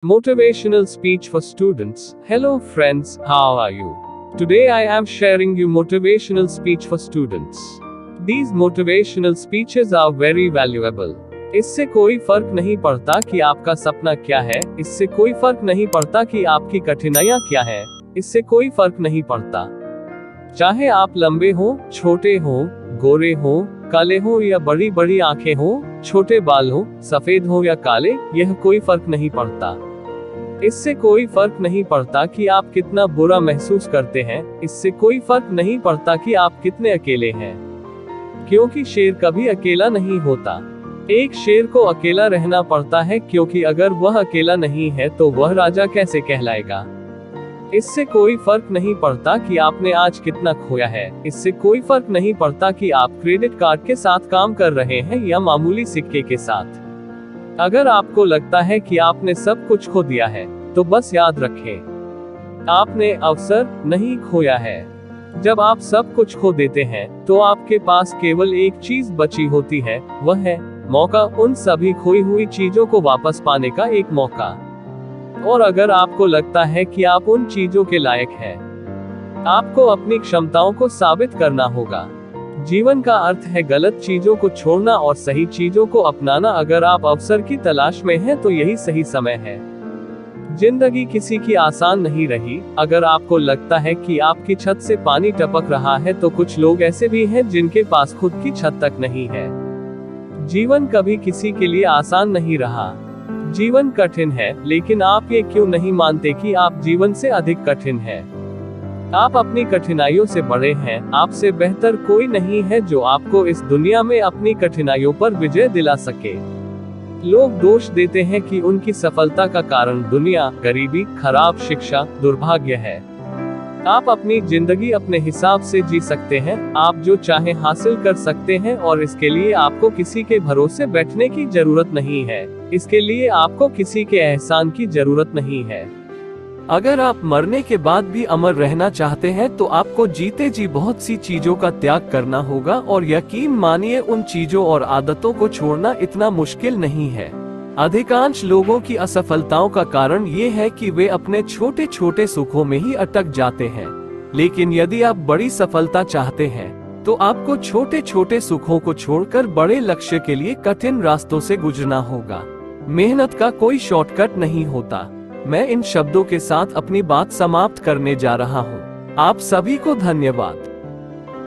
Motivational speech for students. Hello friends, how are you? Today I am sharing you motivational speech for students. These motivational speeches are very valuable. इससे कोई फर्क नहीं पड़ता कि आपका सपना क्या है, इससे कोई फर्क नहीं पड़ता कि आपकी कठिनाइयाँ क्या है, इससे कोई फर्क नहीं पड़ता। चाहे आप लंबे हो, छोटे हो, गोरे हो, काले हो या बड़ी बड़ी आंखें हो, छोटे बाल हो, सफेद हो या काले, यह कोई फर्क नहीं पड़ता। इससे कोई फर्क नहीं पड़ता कि आप कितना बुरा महसूस करते हैं, इससे कोई फर्क नहीं पड़ता कि आप कितने अकेले हैं, क्योंकि शेर कभी अकेला नहीं होता। एक शेर को अकेला रहना पड़ता है, क्योंकि अगर वह अकेला नहीं है तो वह राजा कैसे कहलाएगा। इससे कोई फर्क नहीं पड़ता कि आपने आज कितना खोया है, इससे कोई फर्क नहीं पड़ता कि आप क्रेडिट कार्ड के साथ काम कर रहे हैं या मामूली सिक्के के साथ। अगर आपको लगता है कि आपने सब कुछ खो दिया है, तो बस याद रखें, आपने अवसर नहीं खोया है। जब आप सब कुछ खो देते हैं, तो आपके पास केवल एक चीज बची होती है, वह है मौका, उन सभी खोई हुई चीजों को वापस पाने का एक मौका। और अगर आपको लगता है कि आप उन चीजों के लायक हैं, आपको अपनी क्षमताओं को साबित करना होगा। जीवन का अर्थ है गलत चीजों को छोड़ना और सही चीजों को अपनाना। अगर आप अवसर की तलाश में हैं, तो यही सही समय है। जिंदगी किसी की आसान नहीं रही। अगर आपको लगता है कि आपकी छत से पानी टपक रहा है, तो कुछ लोग ऐसे भी हैं जिनके पास खुद की छत तक नहीं है। जीवन कभी किसी के लिए आसान नहीं रहा। जीवन कठिन है, लेकिन आप ये क्यों नहीं मानते कि आप जीवन से अधिक कठिन हैं? आप अपनी कठिनाइयों से बड़े हैं। आपसे बेहतर कोई नहीं है जो आपको इस दुनिया में अपनी कठिनाइयों पर विजय दिला सके। लोग दोष देते हैं कि उनकी सफलता का कारण दुनिया, गरीबी, खराब शिक्षा, दुर्भाग्य है। आप अपनी जिंदगी अपने हिसाब से जी सकते हैं, आप जो चाहे हासिल कर सकते हैं, और इसके लिए आपको किसी के भरोसे बैठने की जरूरत नहीं है। इसके लिए आपको किसी के एहसान की जरूरत नहीं है। अगर आप मरने के बाद भी अमर रहना चाहते हैं, तो आपको जीते जी बहुत सी चीजों का त्याग करना होगा, और यकीन मानिए उन चीजों और आदतों को छोड़ना इतना मुश्किल नहीं है। अधिकांश लोगों की असफलताओं का कारण ये है कि वे अपने छोटे छोटे सुखों में ही अटक जाते हैं। लेकिन यदि आप बड़ी सफलता चाहते हैं, तो आपको छोटे छोटे सुखों को छोड़कर बड़े लक्ष्य के लिए कठिन रास्तों से गुजरना होगा। मेहनत का कोई शॉर्टकट नहीं होता। मैं इन शब्दों के साथ अपनी बात समाप्त करने जा रहा हूँ। आप सभी को धन्यवाद।